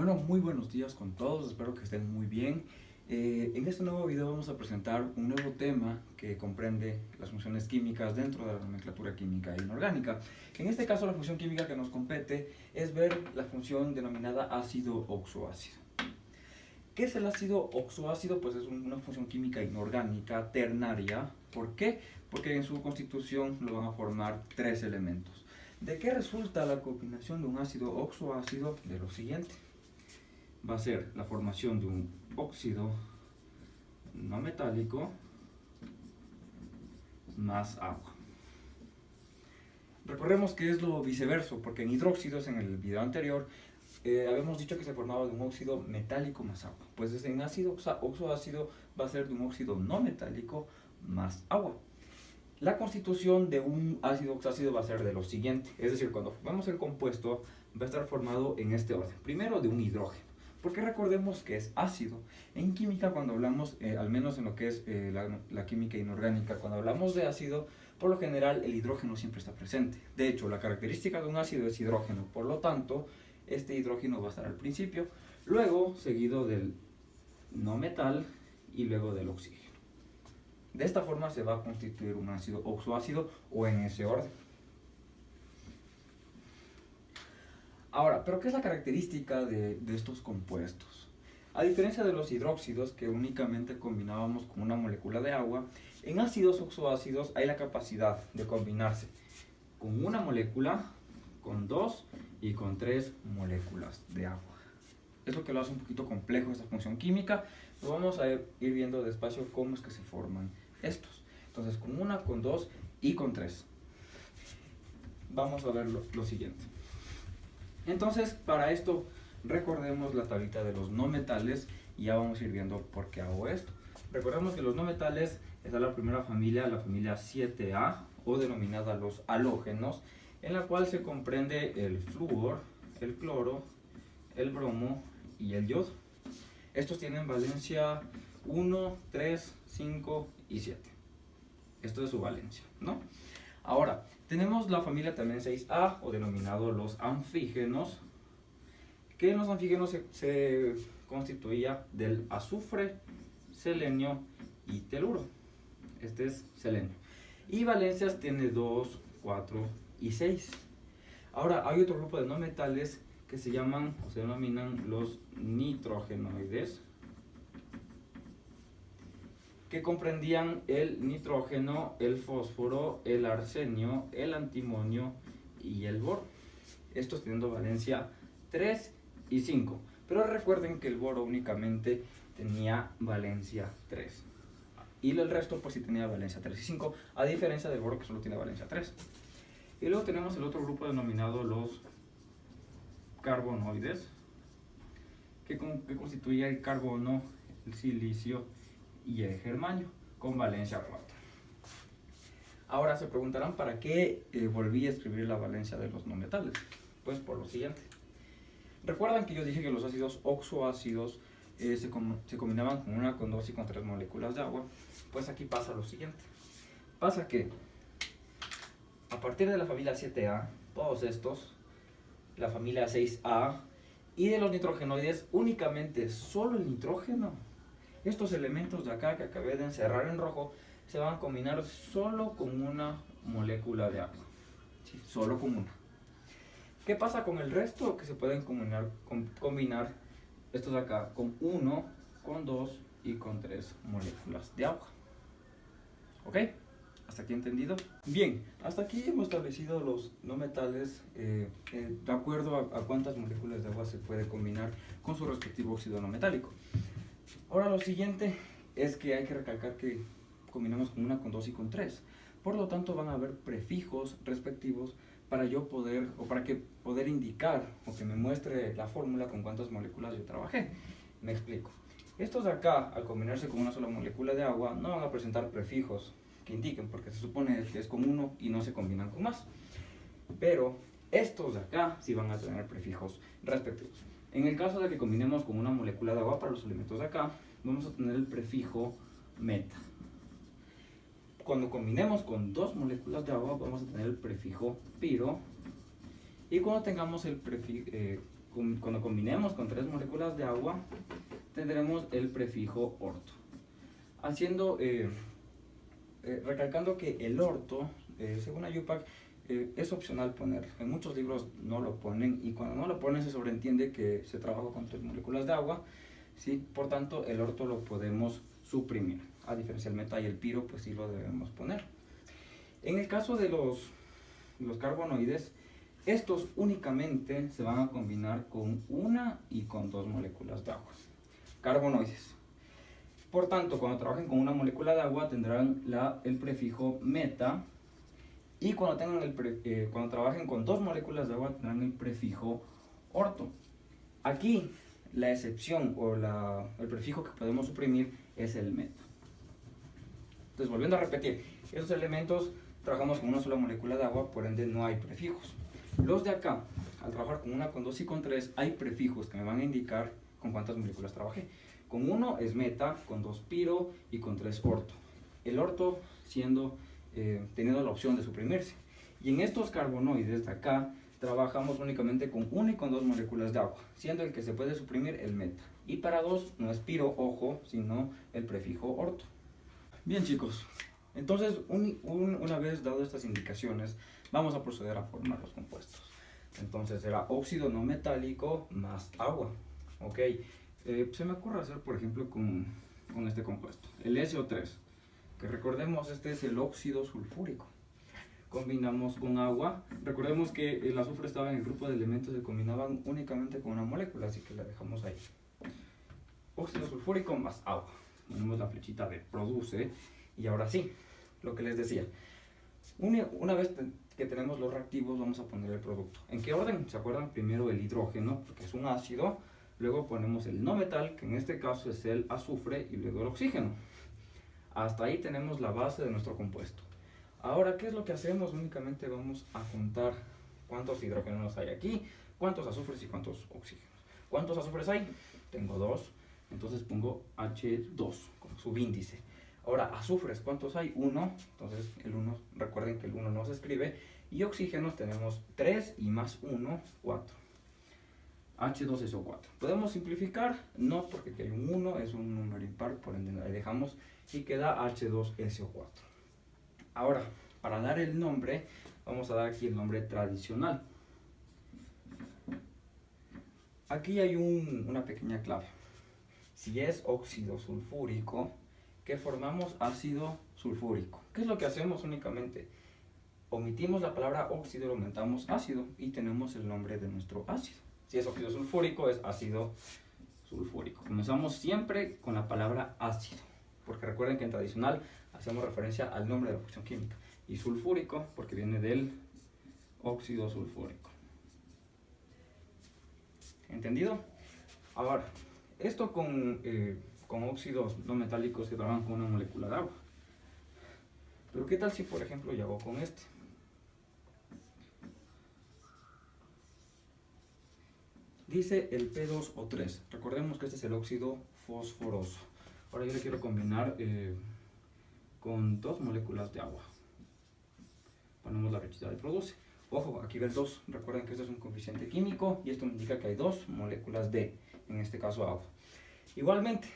Bueno, muy buenos días con todos, espero que estén muy bien. En este nuevo video vamos a presentar un nuevo tema que comprende las funciones químicas dentro de la nomenclatura química e inorgánica. En este caso la función química que nos compete es ver la función denominada ácido oxoácido. ¿Qué es el ácido oxoácido? Pues es una función química inorgánica ternaria. ¿Por qué? Porque en su constitución lo van a formar tres elementos. ¿De qué resulta la combinación de un ácido oxoácido? De lo siguiente. Va a ser la formación de un óxido no metálico más agua. Recordemos que es lo viceversa, porque en hidróxidos, en el video anterior, habíamos dicho que se formaba de un óxido metálico más agua. Pues en ácido oxoácido va a ser de un óxido no metálico más agua. La constitución de un ácido oxoácido va a ser de lo siguiente, es decir, cuando formamos el compuesto va a estar formado en este orden. Primero de un hidrógeno, porque recordemos que es ácido. En química, cuando hablamos, al menos en lo que es la química inorgánica, cuando hablamos de ácido, por lo general el hidrógeno siempre está presente. De hecho, la característica de un ácido es hidrógeno, por lo tanto, este hidrógeno va a estar al principio, luego seguido del no metal y luego del oxígeno. De esta forma se va a constituir un ácido oxoácido o en ese orden. Ahora, ¿pero qué es la característica de estos compuestos? A diferencia de los hidróxidos que únicamente combinábamos con una molécula de agua, en ácidos oxoácidos hay la capacidad de combinarse con una molécula, con dos y con tres moléculas de agua. Es lo que lo hace un poquito complejo esta función química, pero vamos a ir viendo despacio cómo es que se forman estos. Entonces, con una, con dos y con tres. Vamos a ver lo siguiente. Entonces, para esto, recordemos la tablita de los no metales y ya vamos a ir viendo por qué hago esto. Recordemos que los no metales está la primera familia, la familia 7A, o denominada los halógenos, en la cual se comprende el flúor, el cloro, el bromo y el yodo. Estos tienen valencia 1, 3, 5 y 7. Esto es su valencia, ¿no? Ahora, tenemos la familia también 6A, o denominado los anfígenos, que en los anfígenos se constituía del azufre, selenio y teluro. Este es selenio. Y valencias tiene 2, 4 y 6. Ahora, hay otro grupo de no metales que se llaman o se denominan los nitrógenoides, que comprendían el nitrógeno, el fósforo, el arsenio, el antimonio y el boro. Estos teniendo valencia 3 y 5. Pero recuerden que el boro únicamente tenía valencia 3. Y el resto pues sí tenía valencia 3 y 5, a diferencia del boro que solo tiene valencia 3. Y luego tenemos el otro grupo denominado los carbonoides, que constituía el carbono, el silicio y el germanio, con valencia 4. Ahora se preguntarán para qué volví a escribir la valencia de los no metales. Pues por lo siguiente. Recuerdan que yo dije que los ácidos oxoácidos se combinaban con una, con dos y con tres moléculas de agua. Pues aquí pasa lo siguiente. Pasa que a partir de la familia 7A, todos estos, la familia 6A, y de los nitrógenoides únicamente solo el nitrógeno, estos elementos de acá que acabé de encerrar en rojo, se van a combinar solo con una molécula de agua. Sí, solo con una. ¿Qué pasa con el resto? Que se pueden combinar estos de acá con 1, con 2 y con 3 moléculas de agua. ¿Ok? ¿Hasta aquí entendido? Bien, hasta aquí hemos establecido los no metales de acuerdo a cuántas moléculas de agua se puede combinar con su respectivo óxido no metálico. Ahora lo siguiente es que hay que recalcar que combinamos con una, con dos y con tres. Por lo tanto van a haber prefijos respectivos para yo poder, o para que poder indicar o que me muestre la fórmula con cuántas moléculas yo trabajé. Me explico. Estos de acá, al combinarse con una sola molécula de agua, no van a presentar prefijos que indiquen, porque se supone que es con uno y no se combinan con más. Pero estos de acá sí van a tener prefijos respectivos. En el caso de que combinemos con una molécula de agua para los elementos de acá, vamos a tener el prefijo meta. Cuando combinemos con dos moléculas de agua, vamos a tener el prefijo piro. Y cuando tengamos cuando combinemos con 3 moléculas de agua, tendremos el prefijo orto. Recalcando que el orto, según Ayupac, es opcional poner. En muchos libros no lo ponen, y cuando no lo ponen se sobreentiende que se trabaja con 3 moléculas de agua, ¿sí? Por tanto, el orto lo podemos suprimir. A diferencia del meta y el piro, pues sí lo debemos poner. En el caso de los carbonoides, estos únicamente se van a combinar con 1 y con 2 moléculas de agua. Carbonoides. Por tanto, cuando trabajen con una molécula de agua tendrán el prefijo meta, y cuando trabajen con 2 moléculas de agua tendrán el prefijo orto. Aquí la excepción o el prefijo que podemos suprimir es el meta. Entonces, volviendo a repetir, estos elementos trabajamos con una sola molécula de agua, por ende no hay prefijos. Los de acá, al trabajar con 1, con 2 y con 3, hay prefijos que me van a indicar con cuántas moléculas trabajé. Con 1 es meta, con 2 piro y con 3 orto. El orto teniendo la opción de suprimirse. Y en estos carbonoides de acá trabajamos únicamente con 1 y con 2 moléculas de agua, siendo el que se puede suprimir el meta. Y para 2 no es piro, ojo, sino el prefijo orto. Bien, chicos, entonces una vez dado estas indicaciones, vamos a proceder a formar los compuestos. Entonces será óxido no metálico más agua. Ok, se me ocurre hacer, por ejemplo, con este compuesto, el SO3, que recordemos, este es el óxido sulfúrico. Combinamos con agua. Recordemos que el azufre estaba en el grupo de elementos que combinaban únicamente con una molécula, así que la dejamos ahí. Óxido sulfúrico más agua. Ponemos la flechita de produce. Y ahora sí, lo que les decía. Una vez que tenemos los reactivos, vamos a poner el producto. ¿En qué orden? ¿Se acuerdan? Primero el hidrógeno, porque es un ácido. Luego ponemos el no metal, que en este caso es el azufre, y luego el oxígeno. Hasta ahí tenemos la base de nuestro compuesto. Ahora, ¿qué es lo que hacemos? Únicamente vamos a contar cuántos hidrógenos hay aquí, cuántos azufres y cuántos oxígenos. ¿Cuántos azufres hay? Tengo 2, entonces pongo H2 como subíndice. Ahora, azufres, ¿cuántos hay? 1, entonces el 1, recuerden que el 1 no se escribe. Y oxígenos tenemos 3 y más 1, 4. H2SO4. ¿Podemos simplificar? No, porque aquí hay un 1, es un número impar, por ende ahí dejamos y queda H2SO4. Ahora, para dar el nombre, vamos a dar aquí el nombre tradicional. Aquí hay una pequeña clave. Si es óxido sulfúrico, ¿qué formamos? Ácido sulfúrico. ¿Qué es lo que hacemos únicamente? Omitimos la palabra óxido y lo aumentamos ácido y tenemos el nombre de nuestro ácido. Si es óxido sulfúrico, es ácido sulfúrico. Comenzamos siempre con la palabra ácido, porque recuerden que en tradicional hacemos referencia al nombre de la función química. Y sulfúrico, porque viene del óxido sulfúrico. ¿Entendido? Ahora, esto con óxidos no metálicos que trabajan con una molécula de agua. Pero ¿qué tal si, por ejemplo, yo hago con este? Dice el P2O3. Recordemos que este es el óxido fosforoso. Ahora yo le quiero combinar con 2 moléculas de agua. Ponemos la flechita de produce. Ojo, aquí ve el 2. Recuerden que esto es un coeficiente químico y esto me indica que hay 2 moléculas de, en este caso, agua. Igualmente,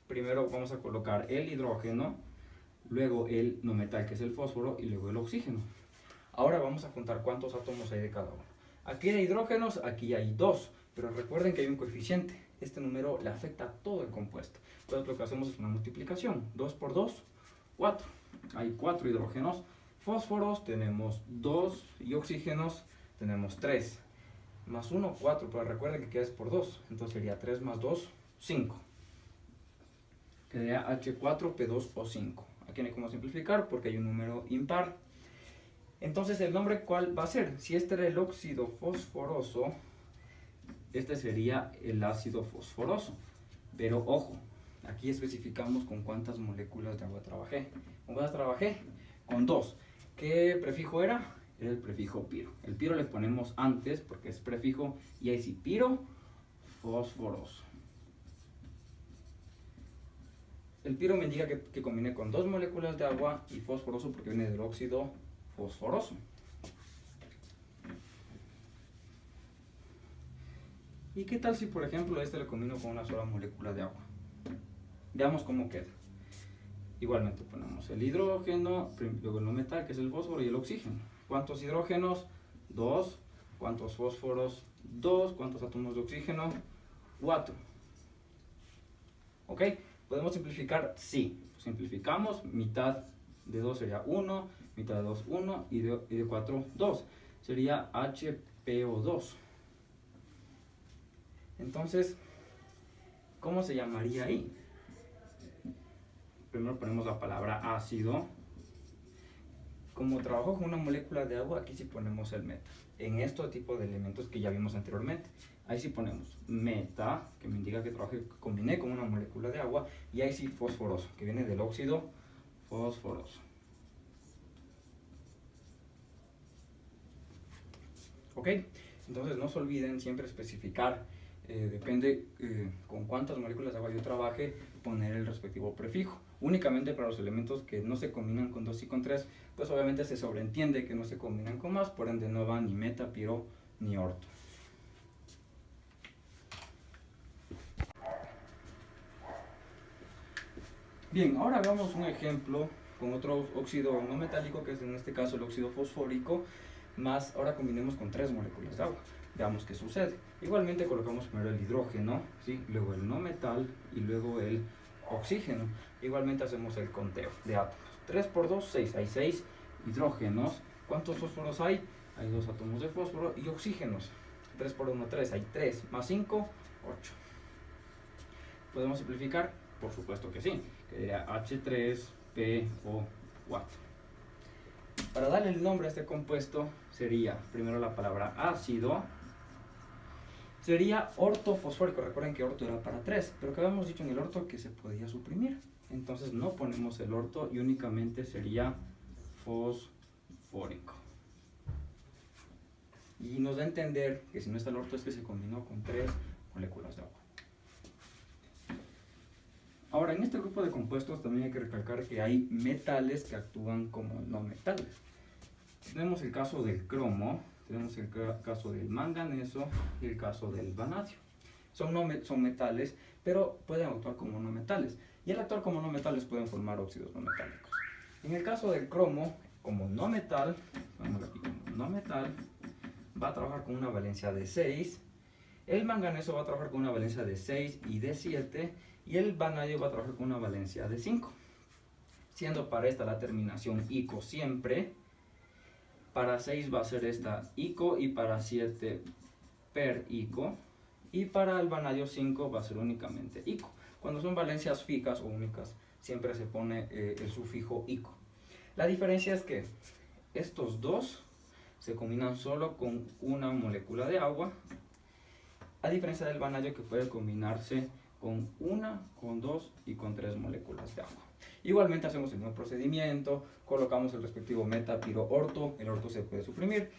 primero vamos a colocar el hidrógeno, luego el no metal, que es el fósforo, y luego el oxígeno. Ahora vamos a contar cuántos átomos hay de cada uno. Aquí hay hidrógenos, aquí hay 2, pero recuerden que hay un coeficiente. Este número le afecta a todo el compuesto. Entonces lo que hacemos es una multiplicación. 2 por 2, 4. Hay 4 hidrógenos. Fósforos tenemos 2 y oxígenos tenemos 3. Más 1, 4, pero recuerden que es por 2. Entonces sería 3 más 2, 5. Quedaría H4P2O5. Aquí no hay cómo simplificar porque hay un número impar. Entonces, ¿el nombre cuál va a ser? Si este era el óxido fosforoso, este sería el ácido fosforoso. Pero ojo, aquí especificamos con cuántas moléculas de agua trabajé. ¿Con cuántas trabajé? Con 2. ¿Qué prefijo era? Era el prefijo piro. El piro le ponemos antes porque es prefijo y ahí sí, piro fosforoso. El piro me indica que combiné con 2 moléculas de agua y fosforoso porque viene del óxido fosforoso. ¿Y qué tal si, por ejemplo, este lo combino con una sola molécula de agua? Veamos cómo queda. Igualmente ponemos el hidrógeno, luego el no metal, que es el fósforo, y el oxígeno. ¿Cuántos hidrógenos? 2. ¿Cuántos fósforos? 2. ¿Cuántos átomos de oxígeno? 4. ¿Ok? ¿Podemos simplificar? Sí. Simplificamos. Mitad de 2 sería 1, mitad de 2, 1, y de 4, 2. Sería HPO2. Entonces, ¿cómo se llamaría ahí? Primero ponemos la palabra ácido. Como trabajo con una molécula de agua, aquí sí ponemos el meta. En este tipo de elementos que ya vimos anteriormente. Ahí sí ponemos meta, que me indica que combiné con una molécula de agua. Y ahí sí fosforoso, que viene del óxido fosforoso. ¿Ok? Entonces no se olviden siempre especificar, depende con cuántas moléculas de agua yo trabaje, poner el respectivo prefijo. Únicamente para los elementos que no se combinan con 2 y con 3, pues obviamente se sobreentiende que no se combinan con más, por ende no va ni meta, piro, ni orto. Bien, ahora hagamos un ejemplo con otro óxido no metálico, que es en este caso el óxido fosfórico, más ahora combinemos con 3 moléculas de agua. Veamos qué sucede. Igualmente colocamos primero el hidrógeno, ¿sí? Luego el no metal y luego el oxígeno. Igualmente hacemos el conteo de átomos. 3 por 2, 6. Hay 6 hidrógenos. ¿Cuántos fósforos hay? Hay 2 átomos de fósforo y oxígenos. 3 por 1, 3. Hay 3 más 5, 8. ¿Podemos simplificar? Por supuesto que sí. Que diría H3PO4. Para darle el nombre a este compuesto sería primero la palabra ácido. Sería ortofosfórico. Recuerden que orto era para 3, pero que habíamos dicho en el orto que se podía suprimir. Entonces no ponemos el orto y únicamente sería fosfórico. Y nos da a entender que si no está el orto es que se combinó con 3 moléculas de agua. Ahora, en este grupo de compuestos también hay que recalcar que hay metales que actúan como no metales. Tenemos el caso del cromo, tenemos el caso del manganeso y el caso del vanadio. Son metales, pero pueden actuar como no metales. Y al actuar como no metales pueden formar óxidos no metálicos. En el caso del cromo, como no metal, vamos aquí como no metal, va a trabajar con una valencia de 6. El manganeso va a trabajar con una valencia de 6 y de 7. Y el vanadio va a trabajar con una valencia de 5. Siendo para esta la terminación ico siempre. Para 6 va a ser esta ico y para 7 per ico. Y para el vanadio 5 va a ser únicamente ico. Cuando son valencias fijas o únicas, siempre se pone el sufijo ico. La diferencia es que estos dos se combinan solo con una molécula de agua, a diferencia del vanadio que puede combinarse con 1, con 2 y con 3 moléculas de agua. Igualmente hacemos el mismo procedimiento, colocamos el respectivo meta, piro, orto, el orto se puede suprimir